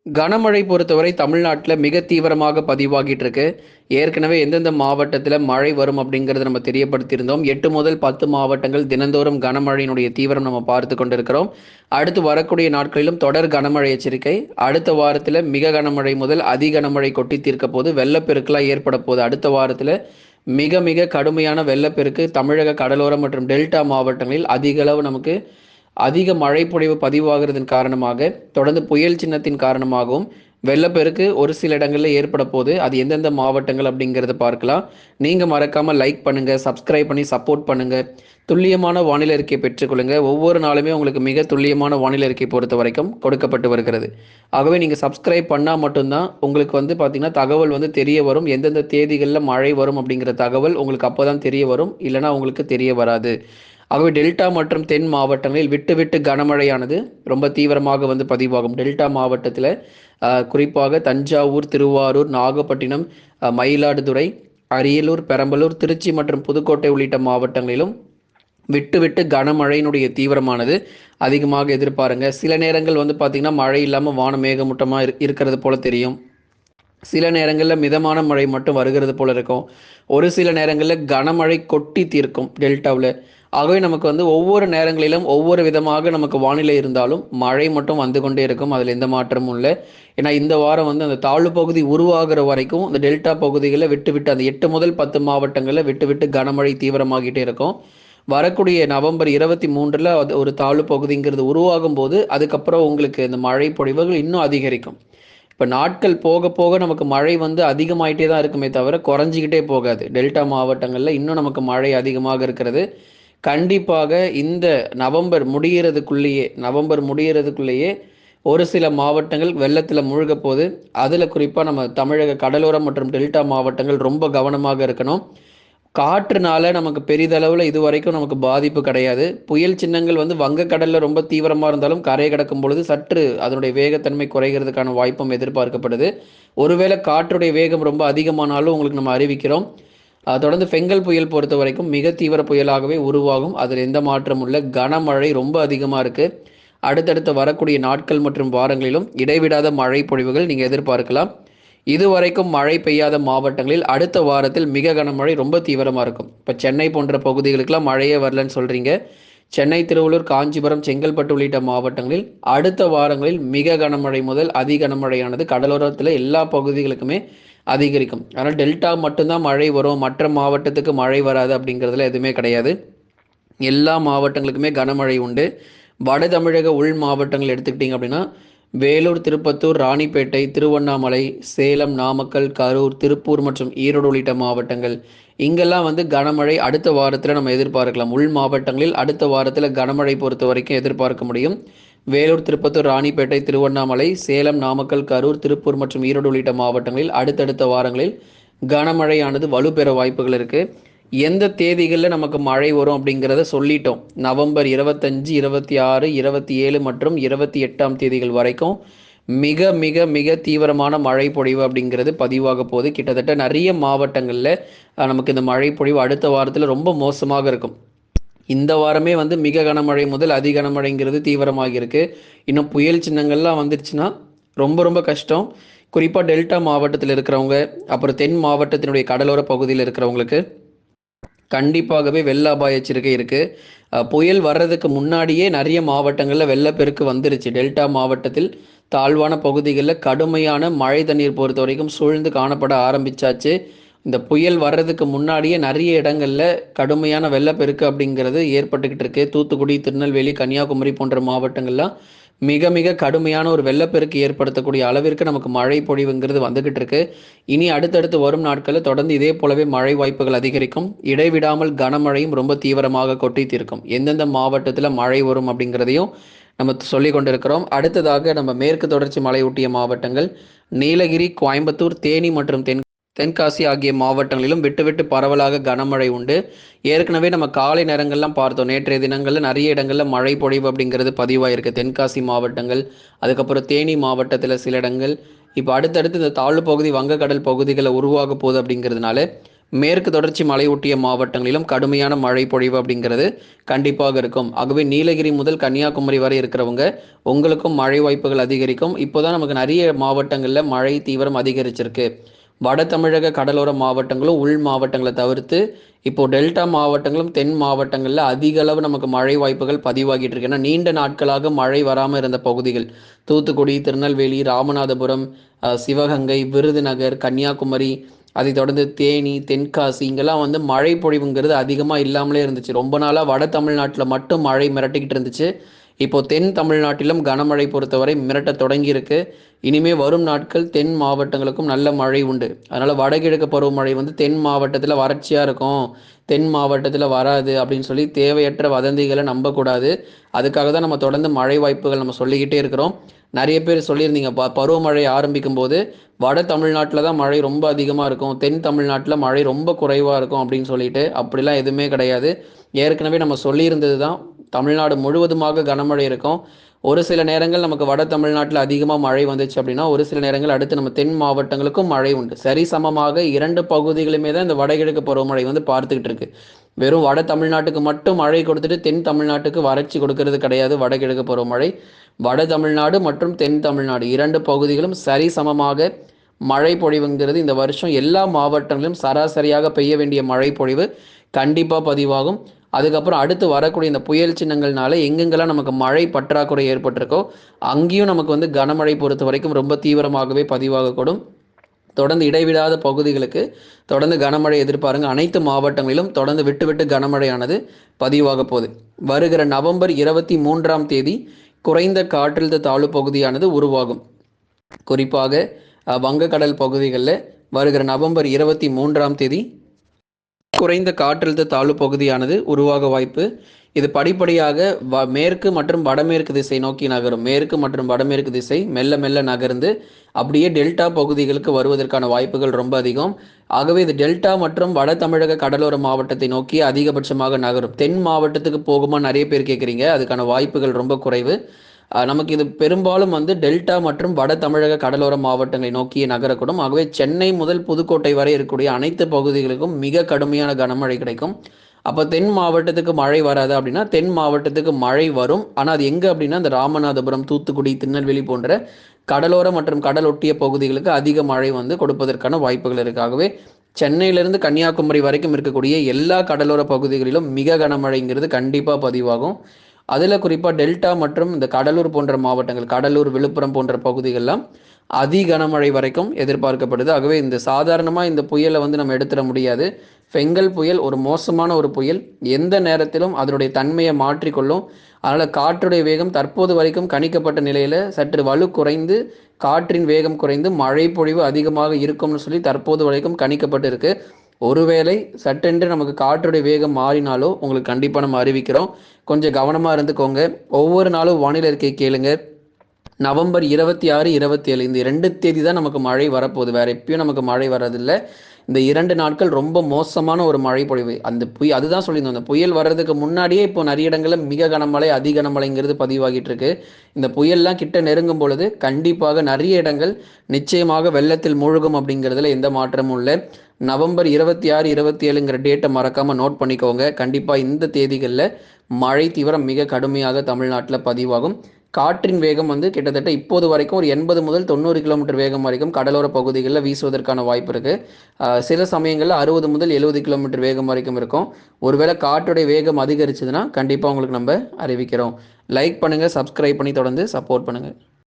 கனமழை பொறுத்தவரை தமிழ்நாட்டில் மிக தீவிரமாக பதிவாகிட்டு இருக்கு. ஏற்கனவே எந்தெந்த மாவட்டத்தில் மழை வரும் அப்படிங்கிறத நம்ம தெரியப்படுத்தியிருந்தோம். 8 முதல் 10 மாவட்டங்கள் தினந்தோறும் கனமழையினுடைய தீவிரம் நம்ம பார்த்து கொண்டிருக்கிறோம். அடுத்து வரக்கூடிய நாட்களிலும் தொடர் கனமழை எச்சரிக்கை. அடுத்த வாரத்தில் மிக கனமழை முதல் அதி கனமழை கொட்டி தீர்க்க போது வெள்ளப்பெருக்கெல்லாம் ஏற்பட போகுது. அடுத்த வாரத்தில் மிக மிக கடுமையான வெள்ளப்பெருக்கு தமிழக கடலோரம் மற்றும் டெல்டா மாவட்டங்களில் அதிக அளவு நமக்கு அதிக மழை பொழிவு பதிவாகிறதன் காரணமாக தொடர்ந்து புயல் சின்னத்தின் காரணமாகவும் வெள்ளப்பெருக்கு ஒரு சில இடங்களில் ஏற்பட போது அது எந்தெந்த மாவட்டங்கள் அப்படிங்கிறத பார்க்கலாம். நீங்கள் மறக்காமல் லைக் பண்ணுங்கள், சப்ஸ்கிரைப் பண்ணி சப்போர்ட் பண்ணுங்கள். துல்லியமான வானிலை அறிக்கை பெற்றுக்கொள்ளுங்கள். ஒவ்வொரு நாளுமே உங்களுக்கு மிக துல்லியமான வானிலை அறிக்கை பொறுத்த வரைக்கும் கொடுக்கப்பட்டு வருகிறது. ஆகவே நீங்கள் சப்ஸ்கிரைப் பண்ணால் மட்டும்தான் உங்களுக்கு பார்த்திங்கன்னா தகவல் தெரிய வரும். எந்தெந்த தேதிகளில் மழை வரும் அப்படிங்கிற தகவல் உங்களுக்கு அப்போ தான் தெரிய வரும், இல்லைனா உங்களுக்கு தெரிய வராது. ஆகவே டெல்டா மற்றும் தென் மாவட்டங்களில் விட்டு விட்டு கனமழையானது ரொம்ப தீவிரமாக பதிவாகும். டெல்டா மாவட்டத்தில் குறிப்பாக தஞ்சாவூர், திருவாரூர், நாகப்பட்டினம், மயிலாடுதுறை, அரியலூர், பெரம்பலூர், திருச்சி மற்றும் புதுக்கோட்டை உள்ளிட்ட மாவட்டங்களிலும் விட்டு விட்டு கனமழையினுடைய தீவிரமானது அதிகமாக எதிர்பாருங்க. சில நேரங்கள் பார்த்திங்கன்னா மழை இல்லாமல் வானம் மேகமூட்டமாக இருக்கிறது போல தெரியும். சில நேரங்களில் மிதமான மழை மட்டும் வருகிறது போல இருக்கும். ஒரு சில நேரங்களில் கனமழை கொட்டி தீர்க்கும் டெல்டாவில். ஆகவே நமக்கு ஒவ்வொரு நேரங்களிலும் ஒவ்வொரு விதமாக நமக்கு வானிலை இருந்தாலும் மழை மட்டும் வந்து கொண்டே இருக்கும். அதில் எந்த மாற்றமும் இல்லை. ஏன்னா இந்த வாரம் அந்த தாழ்வு பகுதி உருவாகிற வரைக்கும் இந்த டெல்டா பகுதிகளில் விட்டு விட்டு அந்த 8 முதல் 10 மாவட்டங்களில் விட்டு விட்டு கனமழை தீவிரமாகிட்டே இருக்கும். வரக்கூடிய நவம்பர் 23 அது ஒரு தாழ்வு பகுதிங்கிறது உருவாகும் போது அதுக்கப்புறம் உங்களுக்கு இந்த மழை பொழிவுகள் இன்னும் அதிகரிக்கும். இப்போ நாட்கள் போக போக நமக்கு மழை அதிகமாயிட்டே தான் இருக்குமே தவிர குறைஞ்சிக்கிட்டே போகாது. டெல்டா மாவட்டங்களில் இன்னும் நமக்கு மழை அதிகமாக இருக்கிறது. கண்டிப்பாக இந்த நவம்பர் முடிகிறதுக்குள்ளேயே ஒரு சில மாவட்டங்கள் வெள்ளத்தில் மூழ்க போது. அதில் குறிப்பாக நம்ம தமிழக கடலோரம் மற்றும் டெல்டா மாவட்டங்கள் ரொம்ப கவனமாக இருக்கணும். காற்றுனால நமக்கு பெரிதளவில் இது வரைக்கும் நமக்கு பாதிப்பு கிடையாது. புயல் சின்னங்கள் வங்கக்கடலில் ரொம்ப தீவிரமாக இருந்தாலும் கரை கடக்கும் பொழுது சற்று அதனுடைய வேகத்தன்மை குறைகிறதுக்கான வாய்ப்பும் எதிர்பார்க்கப்படுது. ஒருவேளை காற்றுடைய வேகம் ரொம்ப அதிகமானாலும் உங்களுக்கு நம்ம அறிவிக்கிறோம். தொடர்ந்து பெங்கல் புயல் பொறுத்த வரைக்கும் மிக தீவிர புயலாகவே உருவாகும். அதில் எந்த மாற்றமும் இல்லை. கனமழை ரொம்ப அதிகமாக இருக்குது. அடுத்தடுத்து வரக்கூடிய நாட்கள் மற்றும் வாரங்களிலும் இடைவிடாத மழை பொழிவுகள் நீங்கள் எதிர்பார்க்கலாம். இதுவரைக்கும் மழை பெய்யாத மாவட்டங்களில் அடுத்த வாரத்தில் மிக கனமழை ரொம்ப தீவிரமாக இருக்கும். இப்போ சென்னை போன்ற பகுதிகளுக்கெல்லாம் மழையே வரலன்னு சொல்கிறீங்க. சென்னை, திருவள்ளூர், காஞ்சிபுரம், செங்கல்பட்டு உள்ளிட்ட மாவட்டங்களில் அடுத்த வாரங்களில் மிக கனமழை முதல் அதி கனமழையானது கடலோரத்தில் எல்லா பகுதிகளுக்குமே அதிகரிக்கும். அதனால் டெல்டா மட்டும்தான் மழை வரும், மற்ற மாவட்டத்துக்கு மழை வராது அப்படிங்கிறதுல எதுவுமே கிடையாது. எல்லா மாவட்டங்களுக்குமே கனமழை உண்டு. வட தமிழக உள் மாவட்டங்கள் எடுத்துக்கிட்டிங்க அப்படின்னா வேலூர், திருப்பத்தூர், ராணிப்பேட்டை, திருவண்ணாமலை, சேலம், நாமக்கல், கரூர், திருப்பூர் மற்றும் ஈரோடு உள்ளிட்ட மாவட்டங்கள் இங்கெல்லாம் கனமழை அடுத்த வாரத்தில் நம்ம எதிர்பார்க்கலாம். உள் மாவட்டங்களில் அடுத்த வாரத்தில் கனமழை பொறுத்த வரைக்கும் எதிர்பார்க்க முடியும். வேலூர், திருப்பத்தூர், ராணிப்பேட்டை, திருவண்ணாமலை, சேலம், நாமக்கல், கரூர், திருப்பூர் மற்றும் ஈரோடு உள்ளிட்ட மாவட்டங்களில் அடுத்தடுத்த வாரங்களில் கனமழையானது வலுப்பெற வாய்ப்புகள் இருக்குது. எந்த தேதிகளில் நமக்கு மழை வரும் அப்படிங்கிறத சொல்லிட்டோம். நவம்பர் 25, 26, 27 மற்றும் 28 தேதிகள் வரைக்கும் மிக மிக மிக தீவிரமான மழை பொழிவு அப்படிங்கிறது பதிவாக போகுது. கிட்டத்தட்ட நிறைய மாவட்டங்களில் நமக்கு இந்த மழை பொழிவு அடுத்த வாரத்தில் ரொம்ப மோசமாக இருக்கும். இந்த வாரமே மிக கனமழை முதல் அதி கனமழைங்கிறது தீவிரமாக இருக்குது. இன்னும் புயல் சின்னங்கள்லாம் வந்துருச்சுன்னா ரொம்ப ரொம்ப கஷ்டம். குறிப்பாக டெல்டா மாவட்டத்தில் இருக்கிறவங்க, அப்புறம் தென் மாவட்டத்தினுடைய கடலோர பகுதியில் இருக்கிறவங்களுக்கு கண்டிப்பாகவே வெள்ள அபாய எச்சரிக்கை இருக்குது. புயல் வர்றதுக்கு முன்னாடியே நிறைய மாவட்டங்களில் வெள்ளப்பெருக்கு வந்துருச்சு. டெல்டா மாவட்டத்தில் தாழ்வான பகுதிகளில் கடுமையான மழை தண்ணீர் பொறுத்த வரைக்கும் சூழ்ந்து காணப்பட ஆரம்பித்தாச்சு. இந்த புயல் வர்றதுக்கு முன்னாடியே நிறைய இடங்களில் கடுமையான வெள்ளப்பெருக்கு அப்படிங்கிறது ஏற்பட்டுக்கிட்டு இருக்கு. தூத்துக்குடி, திருநெல்வேலி, கன்னியாகுமரி போன்ற மாவட்டங்கள்லாம் மிக மிக கடுமையான ஒரு வெள்ளப்பெருக்கு ஏற்படுத்தக்கூடிய அளவிற்கு நமக்கு மழை பொழிவுங்கிறது வந்துகிட்டு இருக்கு. இனி அடுத்தடுத்து வரும் நாட்களில் தொடர்ந்து இதே போலவே மழை வாய்ப்புகள் அதிகரிக்கும். இடைவிடாமல் கனமழையும் ரொம்ப தீவிரமாக கொட்டி தீர்க்கும். எந்தெந்த மாவட்டத்தில் மழை வரும் அப்படிங்கிறதையும் நம்ம சொல்லி கொண்டிருக்கிறோம். அடுத்ததாக நம்ம மேற்கு தொடர்ச்சி மலையொட்டிய மாவட்டங்கள் நீலகிரி, கோயம்புத்தூர், தேனி மற்றும் தென்காசி ஆகிய மாவட்டங்களிலும் விட்டு விட்டு பரவலாக கனமழை உண்டு. ஏற்கனவே நம்ம காலை நேரங்கள்லாம் பார்த்தோம். நேற்றைய தினங்களில் நிறைய இடங்களில் மழை பொழிவு அப்படிங்கிறது பதிவாயிருக்கு. தென்காசி மாவட்டங்கள், அதுக்கப்புறம் தேனி மாவட்டத்தில் சில இடங்கள். இப்போ அடுத்தடுத்து இந்த தாழ்வு பகுதி வங்கக்கடல் பகுதிகளை உருவாக போகுது அப்படிங்கிறதுனால மேற்கு தொடர்ச்சி மலை ஒட்டிய மாவட்டங்களிலும் கடுமையான மழை பொழிவு அப்படிங்கிறது கண்டிப்பாக இருக்கும். ஆகவே நீலகிரி முதல் கன்னியாகுமரி வரை இருக்கிறவங்க உங்களுக்கும் மழை வாய்ப்புகள் அதிகரிக்கும். இப்போதான் நமக்கு நிறைய மாவட்டங்களில் மழை தீவிரம் அதிகரிச்சிருக்கு. வட தமிழக கடலோர மாவட்டங்களும் உள் மாவட்டங்களை தவிர்த்து இப்போ டெல்டா மாவட்டங்களும் தென் மாவட்டங்களில் அதிக அளவு நமக்கு மழை வாய்ப்புகள் பதிவாகிட்டு இருக்கு. ஏன்னா நீண்ட நாட்களாக மழை வராமல் இருந்த பகுதிகள் தூத்துக்குடி, திருநெல்வேலி, ராமநாதபுரம், சிவகங்கை, விருதுநகர், கன்னியாகுமரி, அதை தொடர்ந்து தேனி, தென்காசி இங்கெல்லாம் வந்து மழை பொழிவுங்கிறது அதிகமாக இல்லாமலே இருந்துச்சு. ரொம்ப நாளாக வட தமிழ்நாட்டில் மட்டும் மழை மிரட்டிக்கிட்டு இருந்துச்சு. இப்போ தென் தமிழ்நாட்டிலும் கனமழை பொறுத்தவரை மிரட்ட தொடங்கியிருக்கு. இனிமே வரும் நாட்கள் தென் மாவட்டங்களுக்கும் நல்ல மழை உண்டு. அதனால் வடகிழக்கு பருவமழை வந்து தென் மாவட்டத்தில் வறட்சியாக இருக்கும், தென் மாவட்டத்தில் வராது அப்படின்னு சொல்லி தேவையற்ற வதந்திகளை நம்பக்கூடாது. அதுக்காக தான் நம்ம தொடர்ந்து மழை வாய்ப்புகள் நம்ம சொல்லிக்கிட்டே இருக்கிறோம். நிறைய பேர் சொல்லியிருந்தீங்க பருவமழை ஆரம்பிக்கும் போது வட தமிழ்நாட்டில் தான் மழை ரொம்ப அதிகமாக இருக்கும், தென் தமிழ்நாட்டில் மழை ரொம்ப குறைவாக இருக்கும் அப்படின்னு சொல்லிட்டு. அப்படிலாம் எதுவுமே கிடையாது. ஏற்கனவே நம்ம சொல்லியிருந்தது தான். தமிழ்நாடு முழுவதுமாக கனமழை இருக்கும். ஒரு சில நேரங்கள் நமக்கு வட தமிழ்நாட்டில் அதிகமாக மழை வந்துச்சு அப்படின்னா ஒரு சில நேரங்கள் அடுத்து நம்ம தென் மாவட்டங்களுக்கும் மழை உண்டு. சரி சமமாக 2 பகுதிகளுமே தான் இந்த வடகிழக்கு பருவமழை வந்து பார்த்துக்கிட்டு இருக்கு. வெறும் வட தமிழ்நாட்டுக்கு மட்டும் மழை கொடுத்துட்டு தென் தமிழ்நாட்டுக்கு வறட்சி கொடுக்கறது கிடையாது வடகிழக்கு பருவமழை. வட தமிழ்நாடு மற்றும் தென் தமிழ்நாடு 2 பகுதிகளும் சரி சமமாக மழை பொழிவுங்கிறது இந்த வருஷம் எல்லா மாவட்டங்களிலும் சராசரியாக பெய்ய வேண்டிய மழை பொழிவு கண்டிப்பாக பதிவாகும். அதுக்கப்புறம் அடுத்து வரக்கூடிய இந்த புயல் சின்னங்கள்னால எங்கெங்கெல்லாம் நமக்கு மழை பற்றாக்குறை ஏற்பட்டிருக்கோ அங்கேயும் நமக்கு வந்து கனமழை பொறுத்த வரைக்கும் ரொம்ப தீவிரமாகவே பதிவாகக்கூடும். தொடர்ந்து இடைவிடாத பகுதிகளுக்கு தொடர்ந்து கனமழை எதிர்பாருங்க. அனைத்து மாவட்டங்களிலும் தொடர்ந்து விட்டு விட்டு கனமழையானது பதிவாக போகுது. வருகிற நவம்பர் 23ஆம் தேதி குறைந்த காற்றழுத்த தாழ்வு பகுதியானது உருவாகும். குறிப்பாக வங்கக்கடல் பகுதிகளில் வருகிற நவம்பர் 23ஆம் தேதி குறைந்த காற்றழுத்த தாழ்வு பகுதியானது உருவாக வாய்ப்பு. இது படிப்படியாக மேற்கு மற்றும் வடமேற்கு திசை நோக்கி நகரும். மேற்கு மற்றும் வடமேற்கு திசை மெல்ல மெல்ல நகர்ந்து அப்படியே டெல்டா பகுதிகளுக்கு வருவதற்கான வாய்ப்புகள் ரொம்ப அதிகம். ஆகவே இது டெல்டா மற்றும் வட தமிழக கடலோர மாவட்டத்தை நோக்கி அதிகபட்சமாக நகரும். தென் மாவட்டத்துக்கு போகுமா நிறைய பேர் கேட்குறீங்க. அதுக்கான வாய்ப்புகள் ரொம்ப குறைவு. நமக்கு இது பெரும்பாலும் வந்து டெல்டா மற்றும் வட தமிழக கடலோர மாவட்டங்களை நோக்கியே நகரக்கூடும். ஆகவே சென்னை முதல் புதுக்கோட்டை வரை இருக்கக்கூடிய அனைத்து பகுதிகளுக்கும் மிக கடுமையான கனமழை கிடைக்கும். அப்போ தென் மாவட்டத்துக்கு மழை வராது அப்படின்னா தென் மாவட்டத்துக்கு மழை வரும். ஆனால் அது எங்கே அப்படின்னா இந்த ராமநாதபுரம், தூத்துக்குடி, திருநெல்வேலி போன்ற கடலோர மற்றும் கடல் ஒட்டிய பகுதிகளுக்கு அதிக மழை வந்து கொடுப்பதற்கான வாய்ப்புகள் இருக்கு. ஆகவே சென்னையிலிருந்து கன்னியாகுமரி வரைக்கும் இருக்கக்கூடிய எல்லா கடலோர பகுதிகளிலும் மிக கனமழைங்கிறது கண்டிப்பாக பதிவாகும். அதில் குறிப்பாக டெல்டா மற்றும் இந்த கடலூர் போன்ற மாவட்டங்கள், கடலூர், விழுப்புரம் போன்ற பகுதிகள்லாம் அதி கனமழை வரைக்கும் எதிர்பார்க்கப்படுது. ஆகவே இந்த சாதாரணமாக இந்த புயலை வந்து நம்ம எடுத்துட முடியாது. ஃபெங்கல் புயல் ஒரு மோசமான ஒரு புயல். எந்த நேரத்திலும் அதனுடைய தன்மையை மாற்றிக்கொள்ளும். அதனால் காற்றுடைய வேகம் தற்போது வரைக்கும் கணிக்கப்பட்ட நிலையில் சற்று வலு குறைந்து காற்றின் வேகம் குறைந்து மழை பொழிவு அதிகமாக இருக்கும்னு சொல்லி தற்போது வரைக்கும் கணிக்கப்பட்டு இருக்கு. ஒருவேளை சட்டென்று நமக்கு காற்றுடைய வேகம் மாறினாலோ உங்களுக்கு கண்டிப்பாக நம்ம அறிவிக்கிறோம். கொஞ்சம் கவனமாக இருந்துக்கோங்க. ஒவ்வொரு நாளும் வானிலை அறிக்கை கேளுங்க. நவம்பர் 26, 27 இந்த 2 தேதி தான் நமக்கு மழை வரப்போகுது. வேறு எப்பயும் நமக்கு மழை வர்றதில்லை. இந்த 2 நாட்கள் ரொம்ப மோசமான ஒரு மழை பொழிவு. அந்த அதுதான் சொல்லியிருந்தோம். அந்த புயல் வர்றதுக்கு முன்னாடியே இப்போ நிறைய இடங்களில் மிக கனமழை, அதி கனமழைங்கிறது பதிவாகிட்டு இருக்கு. இந்த புயல்லாம் கிட்ட நெருங்கும் பொழுது கண்டிப்பாக நிறைய இடங்கள் நிச்சயமாக வெள்ளத்தில் மூழ்கும் அப்படிங்கிறதுல எந்த மாற்றமும் இல்லை. நவம்பர் 26, 27ங்கிற டேட்டை மறக்காமல் நோட் பண்ணிக்கோங்க. கண்டிப்பாக இந்த தேதிகளில் மழை தீவிரம் மிக கடுமையாக தமிழ்நாட்டில் பதிவாகும். காற்றின் வேகம் வந்து கிட்டத்தட்ட இப்போது வரைக்கும் ஒரு 80 முதல் 90 கிலோமீட்டர் வேகம் வரைக்கும் கடலோர பகுதிகளில் வீசுவதற்கான வாய்ப்பு இருக்குது. சில சமயங்களில் 60 முதல் 70 கிலோமீட்டர் வேகம் வரைக்கும் இருக்கும். ஒருவேளை காற்றுடைய வேகம் அதிகரிச்சதுன்னா கண்டிப்பாக உங்களுக்கு நம்ம அறிவிக்கிறோம். லைக் பண்ணுங்கள், சப்ஸ்கிரைப் பண்ணி தொடர்ந்து சப்போர்ட் பண்ணுங்கள்.